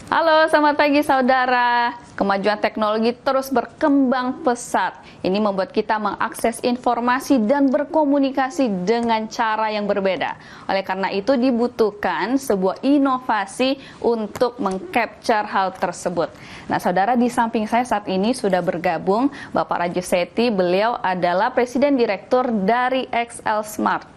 Halo, selamat pagi saudara. Kemajuan teknologi terus berkembang pesat. Ini membuat kita mengakses informasi dan berkomunikasi dengan cara yang berbeda. Oleh karena itu dibutuhkan sebuah inovasi untuk mengcapture hal tersebut. Nah, saudara, di samping saya saat ini sudah bergabung Bapak Raju Seti. Beliau adalah Presiden Direktur dari XL Smart.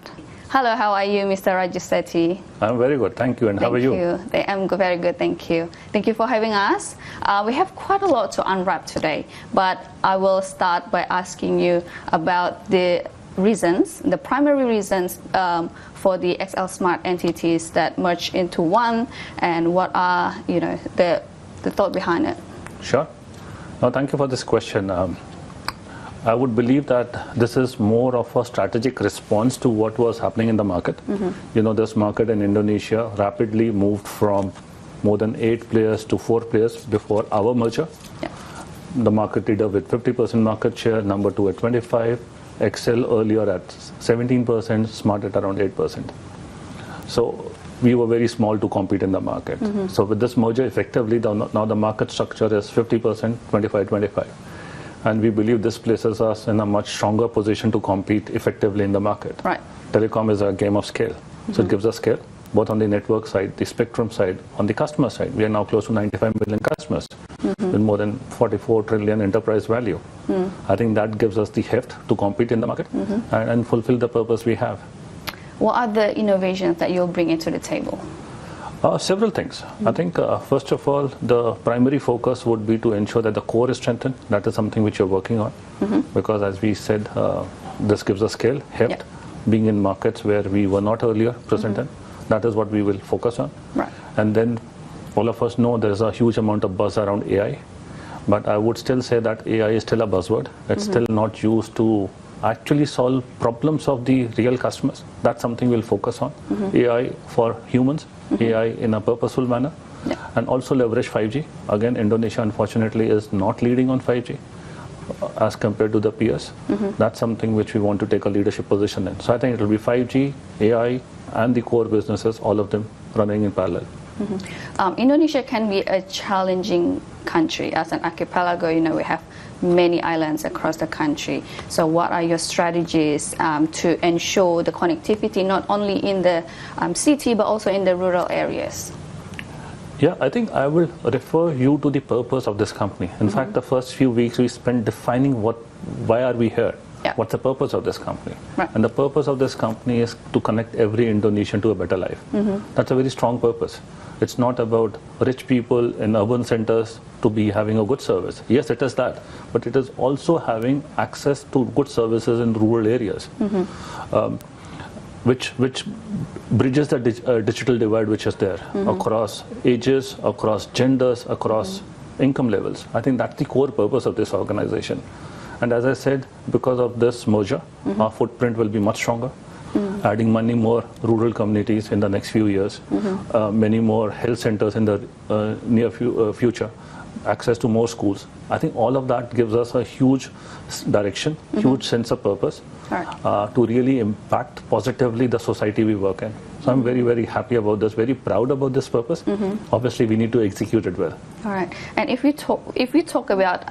Hello, how are you, Mr. Raju Seti? I'm very good, thank you. And how are you? I'm very good, thank you. Thank you for having us. We have quite a lot to unwrap today, but I will start by asking you about the reasons, the primary reasons for the XL Smart entities that merge into one, and what are, the thought behind it? Sure. No, thank you for this question. I would believe that this is more of a strategic response to what was happening in the market. This market in Indonesia rapidly moved from more than 8 players to 4 players before our merger. Yeah. The market leader with 50% market share, number 2 at 25%, XL earlier at 17%, Smart at around 8%. So we were very small to compete in the market. So with this merger, effectively, now the market structure is 50%, 25-25. And we believe this places us in a much stronger position to compete effectively in the market. Right. Telecom is a game of scale. So it gives us scale, both on the network side, the spectrum side, on the customer side. We are now close to 95 million customers with more than 44 trillion enterprise value. I think that gives us the heft to compete in the market and fulfill the purpose we have. What are the innovations that you'll bring into the table? Several things. I think, first of all, the primary focus would be to ensure that the core is strengthened. That is something which you're working on. Because as we said, this gives us scale, heft, being in markets where we were not earlier present in. That is what we will focus on. Right. And then all of us know there's a huge amount of buzz around AI. But I would still say that AI is still a buzzword. It's still not used to actually solve problems of the real customers. That's something we'll focus on. AI for humans. AI in a purposeful manner, and also leverage 5G. Again, Indonesia unfortunately is not leading on 5G as compared to the peers. That's something which we want to take a leadership position in. So I think it will be 5G, AI, and the core businesses, all of them running in parallel. Indonesia can be a challenging country. As an archipelago, we have many islands across the country. So what are your strategies to ensure the connectivity not only in the city but also in the rural areas? Yeah, I think I will refer you to the purpose of this company. In fact, the first few weeks we spent defining why are we here? Yeah. What's the purpose of this company? Right. And the purpose of this company is to connect every Indonesian to a better life. That's a very strong purpose. It's not about rich people in urban centers to be having a good service. Yes, it is that. But it is also having access to good services in rural areas, which bridges the digital divide which is there across ages, across genders, across income levels. I think that's the core purpose of this organization. And as I said, because of this merger, our footprint will be much stronger, adding many more rural communities in the next few years, many more health centers in the near future, access to more schools. I think all of that gives us a huge direction, huge sense of purpose to really impact positively the society we work in. So I'm very, very happy about this, very proud about this purpose. Obviously, we need to execute it well. All right. And if we talk about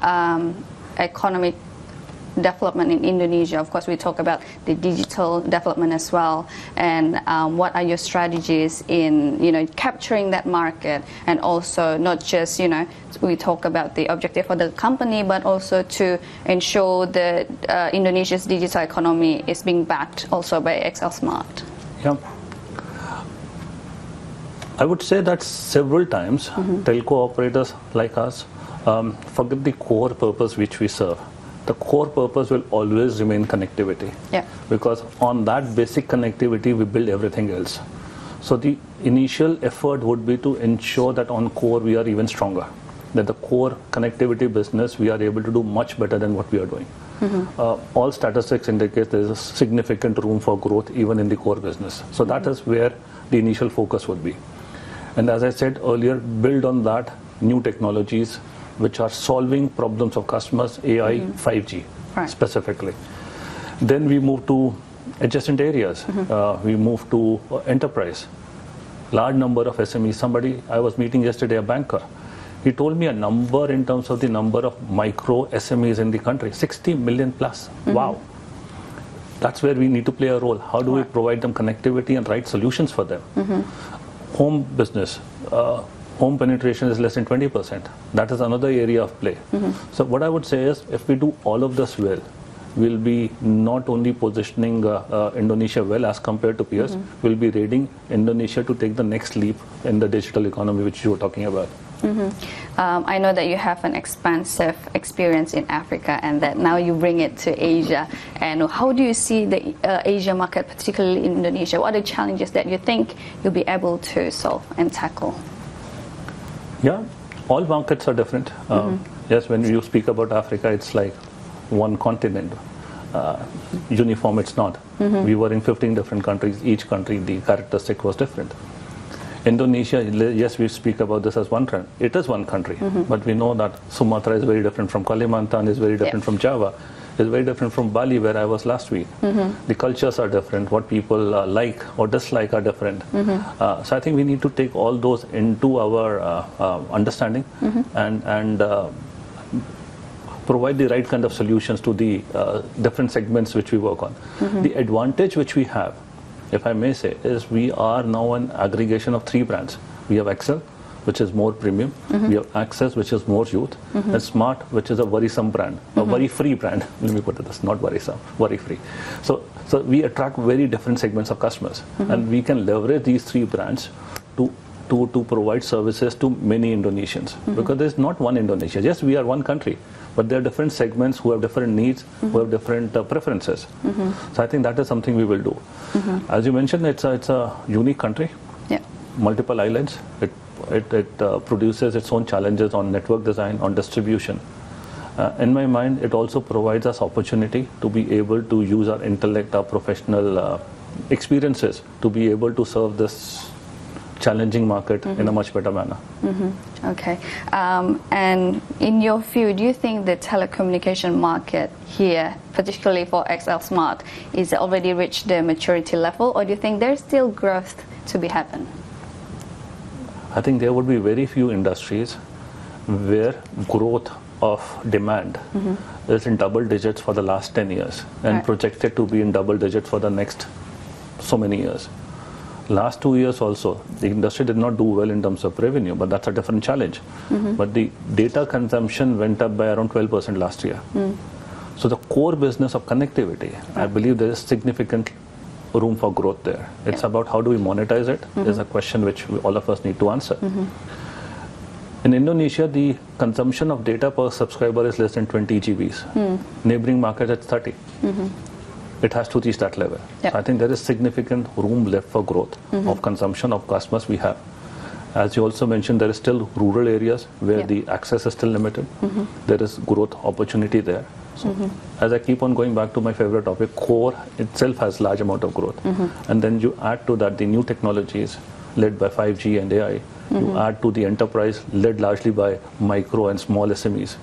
economic development in Indonesia, of course we talk about the digital development as well, and what are your strategies in capturing that market, and also not just we talk about the objective for the company, but also to ensure that Indonesia's digital economy is being backed also by XL Smart. Yeah. I would say that several times telco operators like us forget the core purpose which we serve. The core purpose will always remain connectivity. Yeah. Because on that basic connectivity, we build everything else. So the initial effort would be to ensure that on core we are even stronger. That the core connectivity business, we are able to do much better than what we are doing. All statistics indicate there is a significant room for growth even in the core business. So that is where the initial focus would be. And as I said earlier, build on that new technologies which are solving problems of customers, AI, 5G specifically. Then we move to adjacent areas. We move to enterprise. large number of SMEs. Somebody I was meeting yesterday, a banker, he told me a number in terms of the number of micro SMEs in the country, 60 million plus. Wow. That's where we need to play a role. How do we provide them connectivity and right solutions for them? Home business, home penetration is less than 20%. That is another area of play. So what I would say is, if we do all of this well, we'll be not only positioning Indonesia well as compared to peers, we'll be rating Indonesia to take the next leap in the digital economy, which you were talking about. I know that you have an expansive experience in Africa and that now you bring it to Asia. And how do you see the Asia market, particularly in Indonesia? What are the challenges that you think you'll be able to solve and tackle? Yeah, all markets are different. Yes, when you speak about Africa, it's like one continent. Uniform, it's not. We were in 15 different countries. Each country, the characteristic was different. Indonesia, yes, we speak about this as one country. It is one country, but we know that Sumatra is very different from Kalimantan, is very different from Java, is very different from Bali, where I was last week. The cultures are different. What people like or dislike are different. So I think we need to take all those into our understanding and provide the right kind of solutions to the different segments which we work on. The advantage which we have, if I may say, is we are now an aggregation of 3 brands. We have Excel, which is more premium. We have Access, which is more youth. And Smart, which is a worrisome brand, a worry-free brand. Let me put it this, not worrisome, worry-free. So we attract very different segments of customers. And we can leverage these 3 brands to provide services to many Indonesians. Because there's not one Indonesia. Yes, we are one country, but there are different segments who have different needs, who have different preferences. So I think that is something we will do. As you mentioned, it's a unique country, multiple islands. It produces its own challenges on network design, on distribution. In my mind, it also provides us opportunity to be able to use our intellect, our professional experiences to be able to serve this challenging market in a much better manner. Okay. And in your view, do you think the telecommunication market here, particularly for XL Smart, is already reached the maturity level, or do you think there's still growth to be happen? I think there would be very few industries where growth of demand is in double digits for the last 10 years and projected to be in double digits for the next so many years. Last 2 years also, the industry did not do well in terms of revenue, but that's a different challenge. But the data consumption went up by around 12% last year. So the core business of connectivity, I believe there is significant room for growth there. It's about how do we monetize it is a question which all of us need to answer. In Indonesia, the consumption of data per subscriber is less than 20 GBs. Neighboring markets, it's 30. It has to reach that level. So I think there is significant room left for growth of consumption of customers we have. As you also mentioned, there is still rural areas where the access is still limited. There is growth opportunity there. So as I keep on going back to my favorite topic, core itself has large amount of growth. And then you add to that the new technologies led by 5G and AI. You add to the enterprise led largely by micro and small SMEs.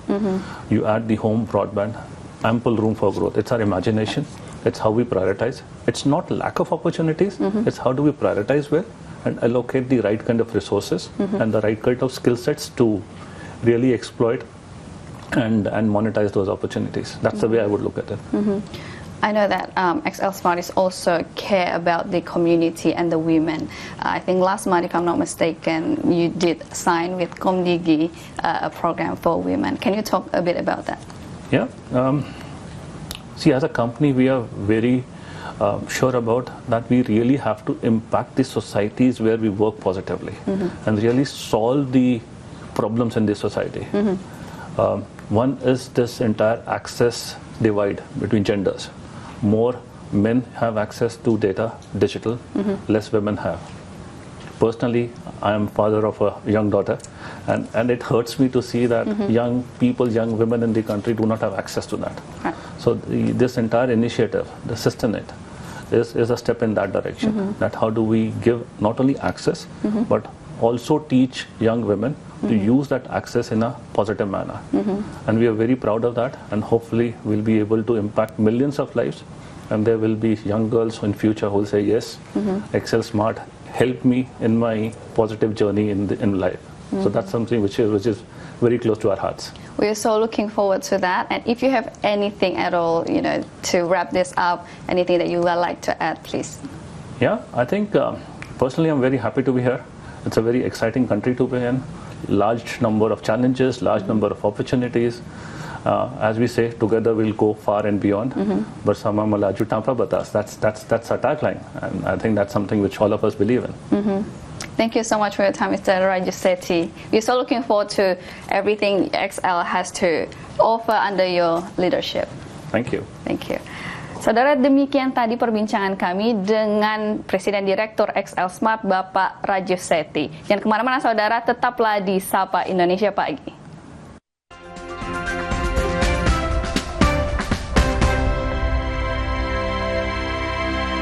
You add the home broadband, ample room for growth. It's our imagination. It's how we prioritize. It's not lack of opportunities. It's how do we prioritize well and allocate the right kind of resources and the right kind of skill sets to really exploit and monetize those opportunities. That's the way I would look at it. I know that XL Smart is also care about the community and the women. I think last month, if I'm not mistaken, you did sign with Komdigi, a program for women. Can you talk a bit about that? Yeah. See, as a company, we are very sure about that we really have to impact the societies where we work positively and really solve the problems in the society. One is this entire access divide between genders. More men have access to data, digital, less women have. Personally, I am father of a young daughter, and it hurts me to see that young people, young women in the country do not have access to that. So this entire initiative, the SystemNet, is a step in that direction. That how do we give not only access, but also teach young women to use that access in a positive manner. And we are very proud of that, and hopefully we'll be able to impact millions of lives. And there will be young girls in future who will say, yes, XL Smart helped me in my positive journey in life. So that's something which is very close to our hearts. We're so looking forward to that. And if you have anything at all, to wrap this up, anything that you would like to add, please. Yeah, I think personally I'm very happy to be here. It's a very exciting country to be in. Large number of challenges, large number of opportunities. As we say, together we'll go far and beyond. Bersama melaju tanpa batas. That's our tagline, and I think that's something which all of us believe in. Thank you so much for your time, Mr. Raju Sethi. We're so looking forward to everything XL has to offer under your leadership. Thank you. Thank you. Saudara, demikian tadi perbincangan kami dengan Presiden Direktur XL Smart, Bapak Raju Sethi. Jangan kemana-mana, saudara, tetaplah di Sapa Indonesia Pagi.